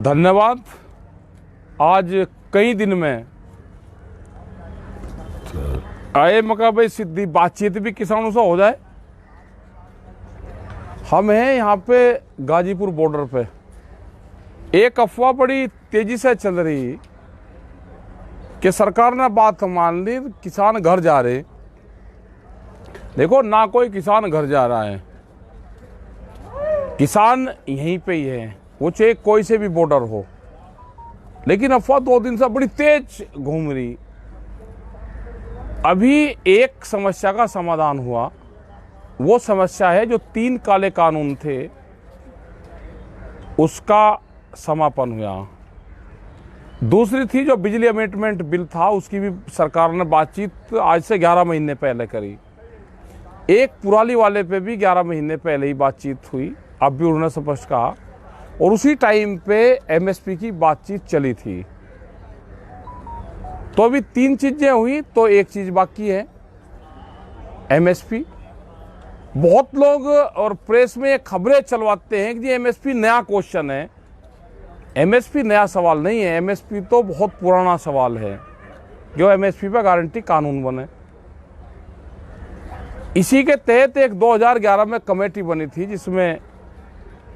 धन्यवाद। आज कई दिन में आए मौका भाई सीधी बातचीत भी किसानों से हो जाए। हम हैं यहाँ पे गाजीपुर बॉर्डर पे। एक अफवाह बड़ी तेजी से चल रही कि सरकार ने बात मान ली, किसान घर जा रहे। देखो, ना कोई किसान घर जा रहा है, किसान यहीं पे ही है, वो चाहे कोई से भी बॉर्डर हो। लेकिन अफवाह 2 दिन से बड़ी तेज घूम रही। अभी एक समस्या का समाधान हुआ। वो समस्या है जो 3 काले कानून थे उसका समापन हुआ। दूसरी थी जो बिजली अमेंडमेंट बिल था, उसकी भी सरकार ने बातचीत आज से 11 महीने पहले करी। एक पुराली वाले पे भी 11 महीने पहले ही बातचीत हुई, अब भी उन्होंने स्पष्ट कहा। और उसी टाइम पे एमएसपी की बातचीत चली थी। तो अभी 3 चीजें हुई, तो एक चीज बाकी है, एमएसपी। बहुत लोग और प्रेस में खबरें चलवाते हैं कि एमएसपी नया क्वेश्चन है। एमएसपी नया सवाल नहीं है, एमएसपी तो बहुत पुराना सवाल है। जो एमएसपी पर गारंटी कानून बने, इसी के तहत एक 2011 में कमेटी बनी थी जिसमें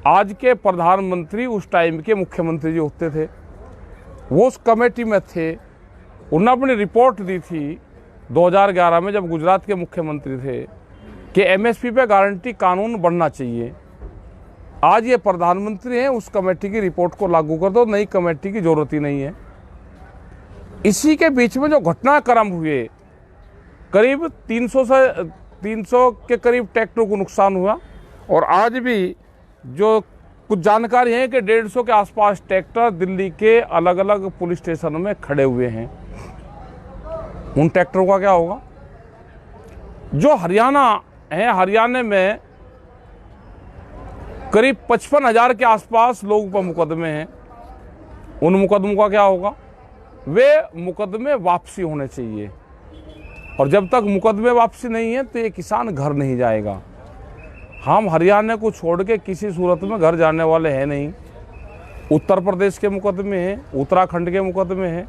आज के प्रधानमंत्री उस टाइम के मुख्यमंत्री जो होते थे वो उस कमेटी में थे। उन्होंने अपनी रिपोर्ट दी थी 2011 में, जब गुजरात के मुख्यमंत्री थे, कि एमएसपी पे गारंटी कानून बनना चाहिए। आज ये प्रधानमंत्री हैं, उस कमेटी की रिपोर्ट को लागू कर दो, नई कमेटी की जरूरत ही नहीं है। इसी के बीच में जो घटनाक्रम हुए, करीब 300 के करीब ट्रैक्टरों को नुकसान हुआ। और आज भी जो कुछ जानकारी है कि 150 के आसपास ट्रैक्टर दिल्ली के अलग अलग पुलिस स्टेशनों में खड़े हुए हैं। उन ट्रैक्टरों का क्या होगा? जो हरियाणा है, हरियाणा में करीब 55,000 के आसपास लोगों पर मुकदमे हैं। उन मुकदमों का क्या होगा? वे मुकदमे वापसी होने चाहिए। और जब तक मुकदमे वापसी नहीं है तो ये किसान घर नहीं जाएगा। हम हरियाणा को छोड़ के किसी सूरत में घर जाने वाले हैं नहीं। उत्तर प्रदेश के मुकदमे हैं, उत्तराखंड के मुकदमे हैं,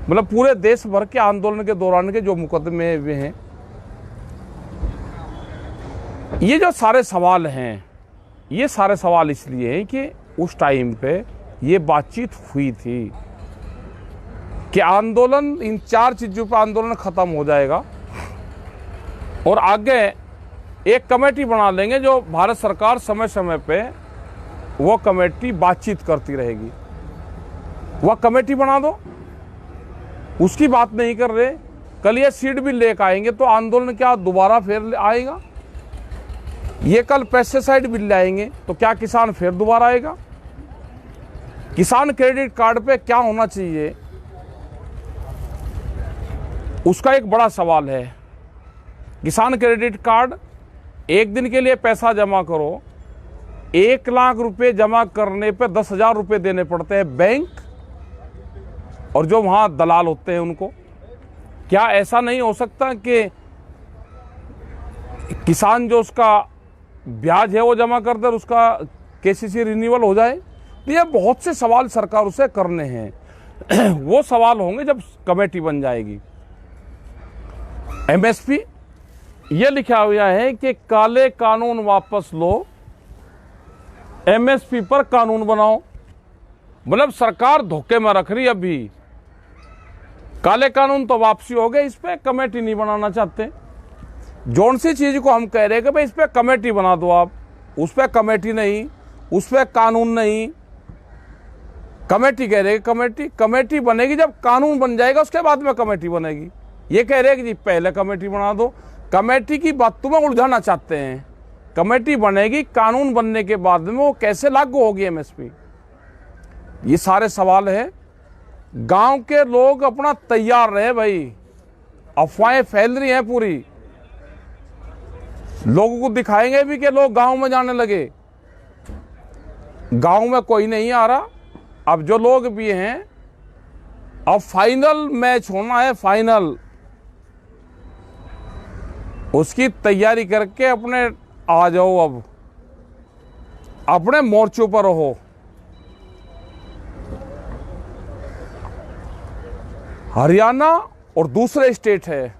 मतलब पूरे देश भर के आंदोलन के दौरान के जो मुकदमे वे हैं। ये जो सारे सवाल हैं, ये सारे सवाल इसलिए हैं कि उस टाइम पे ये बातचीत हुई थी कि आंदोलन, इन 4 चीजों पर आंदोलन खत्म हो जाएगा और आगे एक कमेटी बना लेंगे जो भारत सरकार समय समय पे वो कमेटी बातचीत करती रहेगी। वह कमेटी बना दो, उसकी बात नहीं कर रहे। कल ये सीड बिल लेकर आएंगे तो आंदोलन क्या दोबारा फिर आएगा? ये कल पेस्टिसाइड बिल लाएंगे तो क्या किसान फिर दोबारा आएगा? किसान क्रेडिट कार्ड पे क्या होना चाहिए, उसका एक बड़ा सवाल है। किसान क्रेडिट कार्ड, एक दिन के लिए पैसा जमा करो, 1 लाख रुपए जमा करने पे 10,000 रुपये देने पड़ते हैं बैंक और जो वहां दलाल होते हैं उनको। क्या ऐसा नहीं हो सकता कि किसान जो उसका ब्याज है वो जमा कर दे, उसका केसीसी रिन्यूअल हो जाए? तो ये बहुत से सवाल सरकार उसे करने हैं। वो सवाल होंगे जब कमेटी बन जाएगी। एमएसपी ये लिखा हुआ है कि काले कानून वापस लो, एमएसपी पर कानून बनाओ। मतलब सरकार धोखे में रख रही। अभी काले कानून तो वापसी हो गए, इस पे कमेटी नहीं बनाना चाहते। जौन सी चीज को हम कह रहे हैं कि भाई इस पे कमेटी बना दो आप, उस पे कमेटी नहीं, उस पे कानून नहीं। कमेटी कह रहे हैं, कमेटी बनेगी जब कानून बन जाएगा, उसके बाद में कमेटी बनेगी। ये कह रहे हैं कि जी पहले कमेटी बना दो। कमेटी की बात तुम्हें उलझाना चाहते हैं। कमेटी बनेगी, कानून बनने के बाद में वो कैसे लागू होगी एमएसपी, ये सारे सवाल है। गांव के लोग अपना तैयार रहे भाई, अफवाहें फैल रही हैं पूरी। लोगों को दिखाएंगे भी कि लोग गांव में जाने लगे। गांव में कोई नहीं आ रहा। अब जो लोग भी हैं, अब फाइनल मैच होना है, फाइनल, उसकी तैयारी करके अपने आ जाओ, अब अपने मोर्चों पर रहो। हरियाणा और दूसरे स्टेट है,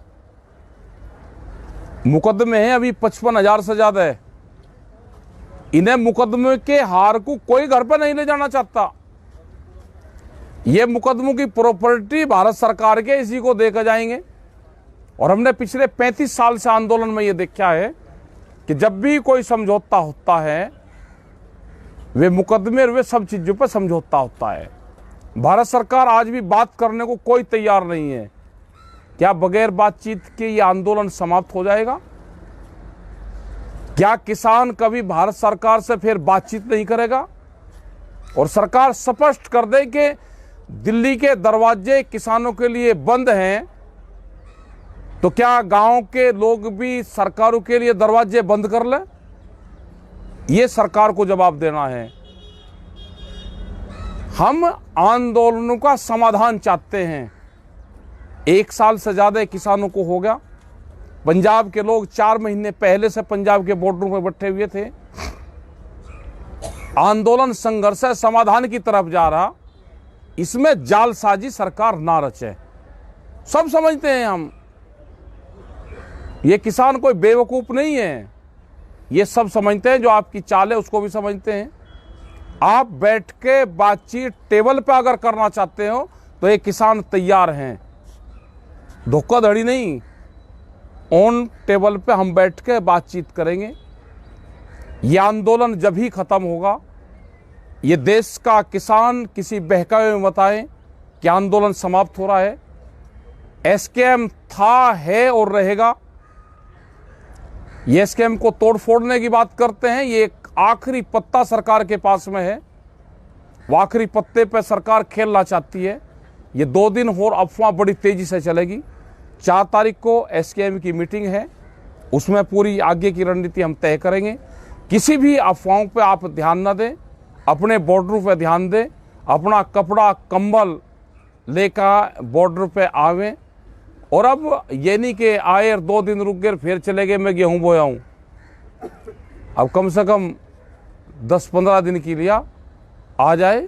मुकदमे हैं अभी 55,000 से ज्यादा है। इन्हें मुकदमे के हार को कोई घर पर नहीं ले जाना चाहता। ये मुकदमों की प्रॉपर्टी भारत सरकार के, इसी को देकर जाएंगे। और हमने पिछले 35 साल से आंदोलन में ये देखा है कि जब भी कोई समझौता होता है, वे मुकदमे और वे सब चीजों पर समझौता होता है। भारत सरकार आज भी बात करने को कोई तैयार नहीं है। क्या बगैर बातचीत के ये आंदोलन समाप्त हो जाएगा? क्या किसान कभी भारत सरकार से फिर बातचीत नहीं करेगा? और सरकार स्पष्ट कर दे कि दिल्ली के दरवाजे किसानों के लिए बंद हैं, तो क्या गांव के लोग भी सरकारों के लिए दरवाजे बंद कर लें? ये सरकार को जवाब देना है। हम आंदोलनों का समाधान चाहते हैं। 1 साल से ज्यादा किसानों को हो गया। पंजाब के लोग 4 महीने पहले से पंजाब के बॉर्डरों पर बैठे हुए थे। आंदोलन संघर्ष है, समाधान की तरफ जा रहा। इसमें जालसाजी सरकार ना रचे। सब समझते हैं हम, ये किसान कोई बेवकूफ नहीं है। ये सब समझते हैं, जो आपकी चाल है उसको भी समझते हैं। आप बैठ के बातचीत टेबल पे अगर करना चाहते हो तो ये किसान तैयार हैं, धोखाधड़ी नहीं। ऑन टेबल पे हम बैठ के बातचीत करेंगे। ये आंदोलन जब ही खत्म होगा, ये देश का किसान किसी बहकावे में बताए कि आंदोलन समाप्त हो रहा है। एसकेएम था, है और रहेगा। ये एसकेएम को तोड़ फोड़ने की बात करते हैं। ये एक आखिरी पत्ता सरकार के पास में है, वो आखिरी पत्ते पे सरकार खेलना चाहती है। ये 2 दिन और अफवाह बड़ी तेजी से चलेगी। 4 तारीख को एसकेएम की मीटिंग है, उसमें पूरी आगे की रणनीति हम तय करेंगे। किसी भी अफवाहों पे आप ध्यान न दें, अपने बॉर्डर पे ध्यान दें। अपना कपड़ा कंबल लेकर बॉर्डर पे आवें। और अब ये नहीं कि आए और 2 दिन रुक गए फिर चले गए, मैं गेहूं बोया हूं। अब कम से कम 10-15 दिन के लिए आ जाए।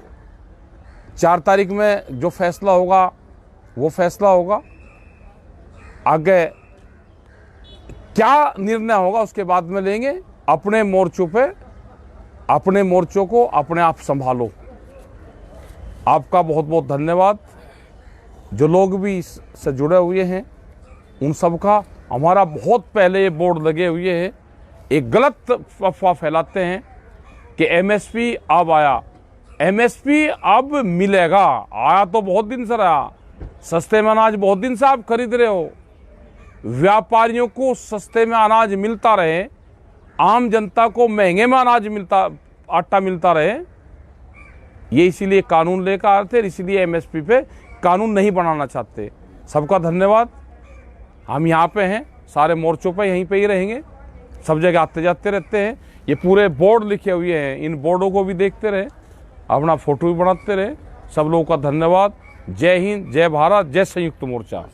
4 तारीख में जो फैसला होगा वो फैसला होगा। आगे क्या निर्णय होगा उसके बाद में लेंगे। अपने मोर्चों पे, अपने मोर्चों को अपने आप संभालो। आपका बहुत बहुत धन्यवाद। जो लोग भी इससे जुड़े हुए हैं उन सब का। हमारा बहुत पहले ये बोर्ड लगे हुए हैं, एक गलत अफवाह फैलाते हैं कि एमएसपी अब आया। एमएसपी अब मिलेगा, आया तो बहुत दिन से रहा। सस्ते में अनाज बहुत दिन से आप खरीद रहे हो। व्यापारियों को सस्ते में अनाज मिलता रहे, आम जनता को महंगे में अनाज मिलता, आटा मिलता रहे, ये इसीलिए कानून लेकर आए थे। इसीलिए एमएसपी पे कानून नहीं बनाना चाहते। सबका धन्यवाद। हम यहाँ पे हैं, सारे मोर्चों पे यहीं पे ही रहेंगे, सब जगह आते जाते रहते हैं। ये पूरे बोर्ड लिखे हुए हैं, इन बोर्डों को भी देखते रहे, अपना फोटो भी बनाते रहे। सब लोगों का धन्यवाद। जय हिंद, जय भारत, जय संयुक्त मोर्चा।